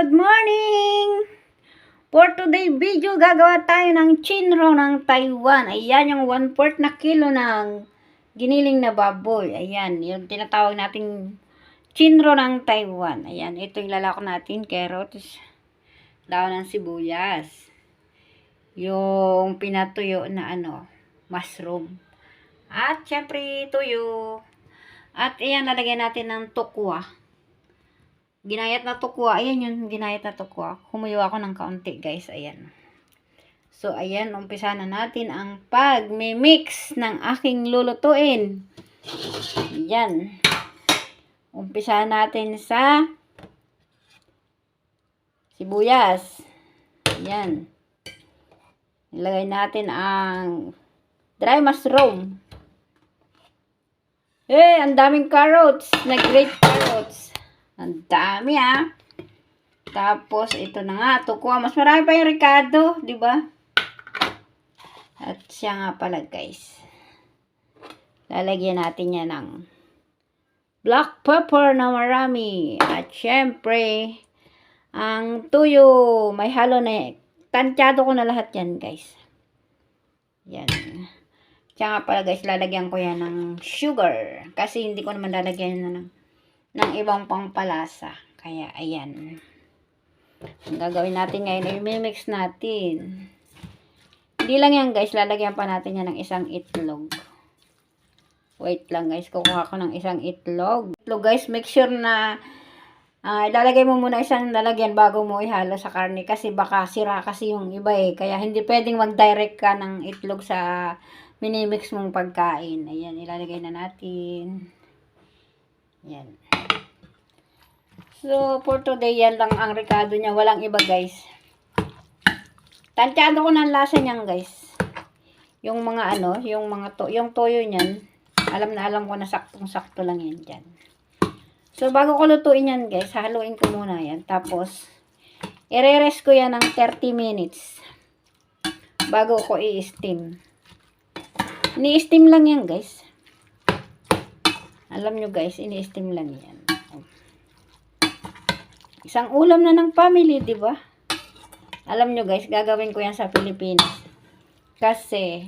Good morning! For today video, gagawa tayo ng chinro ng Taiwan. Ayan yung 1/4 na kilo ng giniling na baboy. Ayan, yung tinatawag nating chinro ng Taiwan. Ayan, ito yung lalako natin, carrots, daon ng sibuyas, yung pinatuyo na mushroom, at syempre tuyo. At ayan, lalagyan natin ng tukwa. Ginayat na tukwa. Ayan yung ginayat na tukwa. Humuyo ako ng kaunti, guys. Ayan. So, ayan. Umpisa na natin ang pag-mix ng aking lulutuin. Ayan. Umpisa natin sa sibuyas. Ayan. Ilagay natin ang dry mushroom. Ang daming carrots. Nag-grate carrots. Ang dami Tapos ito na nga, tukwa. Mas marami pa yung Ricardo, di ba? At siya nga pala, guys. Lalagyan natin yan ng black pepper na marami. At syempre, ang tuyo, may halo na. Tansyado ko na lahat yan, guys. Yan. Siya nga pala, guys, lalagyan ko yan ng sugar. Kasi hindi ko naman lalagyan na ng ibang pampalasa. Kaya, ayan. Ang gagawin natin ngayon ay mimix natin. Hindi lang yan, guys. Lalagyan pa natin yan ng isang itlog. Wait lang, guys. Kukuha ko ng isang itlog. Itlog, guys. Make sure na ilalagay mo muna isang lalagyan bago mo ihalo sa karne. Kasi baka sira kasi yung iba Kaya hindi pwedeng mag-direct ka ng itlog sa minimix mong pagkain. Ayan. Ilalagay na natin. Ayan. So, for today, yan lang ang Ricardo niya. Walang iba, guys. Tansyado ko ng lasa niyan, guys. Yung mga yung toyo niyan, alam ko na saktong-sakto lang yan dyan. So, bago ko lutuin yan, guys, haluin ko muna yan. Tapos, i-rest ko yan ng 30 minutes bago ko i-steam. Ini-steam lang yan, guys. Alam nyo, guys, ini-steam lang yan. Isang ulam na ng family, di ba? Alam nyo, guys, gagawin ko yan sa Pilipinas. Kasi,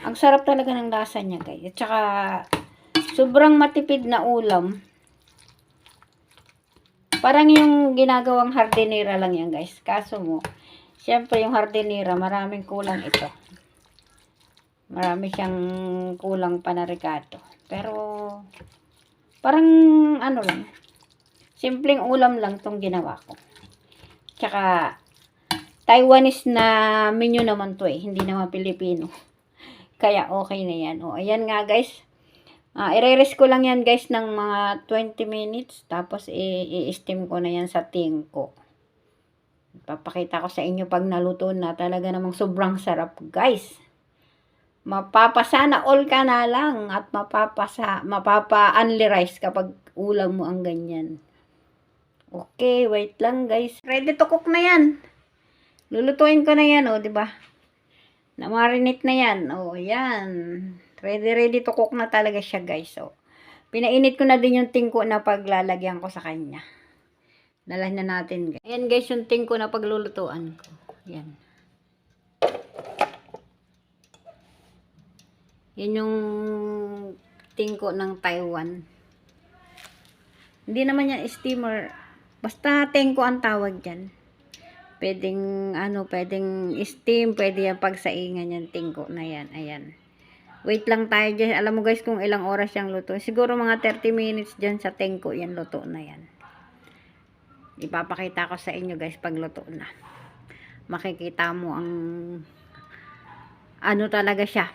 ang sarap talaga ng lasa niya, guys. At saka, sobrang matipid na ulam. Parang yung ginagawang hardinera lang yan, guys. Kaso mo, syempre yung hardinera, maraming kulang ito. Marami siyang kulang pa na Ricardo. Pero, parang, lang. Simpleng ulam lang tong ginawa ko. Tsaka, Taiwanese na menu naman to Hindi naman Pilipino. Kaya okay na yan. O, ayan nga, guys. I-rest ko lang yan, guys, ng mga 20 minutes. Tapos, i-steam ko na yan sa tingko. Papakita ko sa inyo pag naluto na. Talaga namang sobrang sarap, guys. Mapapasana all ka na lang. At mapapa-unli rice kapag ulam mo ang ganyan. Okay, wait lang, guys. Ready to cook na yan. Lulutuin ko na yan, di ba? Na-marinate na yan. Yan. Ready to cook na talaga siya, guys. Pinainit ko na din yung tingko na paglalagyan ko sa kanya. Dalahin na natin, guys. Ayan, guys, yung tingko na paglulutuan ko. Yan. Yan yung tingko ng Taiwan. Hindi naman yan steamer. Basta tingko ang tawag dyan. Pwedeng steam, pwede yan pagsaingan yan, tingko na yan. Ayan. Wait lang tayo dyan. Alam mo, guys, kung ilang oras yung luto. Siguro mga 30 minutes dyan sa tingko yan, luto na yan. Ipapakita ko sa inyo, guys, pag luto na. Makikita mo ang talaga siya.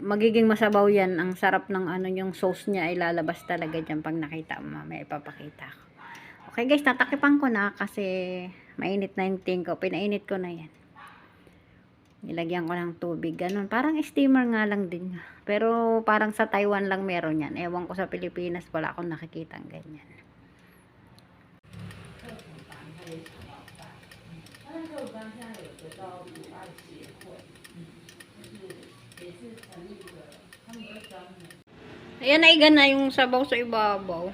Magiging masabaw yan. Ang sarap ng yung sauce niya ay lalabas talaga dyan pag nakita mo. Mamaya ipapakita ko. Okay, guys, tatakipan ko na kasi mainit na yung tingko. Pinainit ko na yan. Nilagyan ko ng tubig. Ganun. Parang steamer nga lang din. Pero parang sa Taiwan lang meron yan. Ewan ko sa Pilipinas. Wala akong nakikita ng ganyan. Ayan, ay gana yung sabaw sa ibabaw.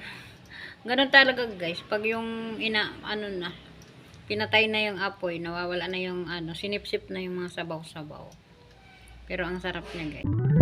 Ganun talaga, guys. Pag yung pinatay na yung apoy, nawawala na yung ano, sinipsip na yung mga sabaw-sabaw. Pero ang sarap niya guys.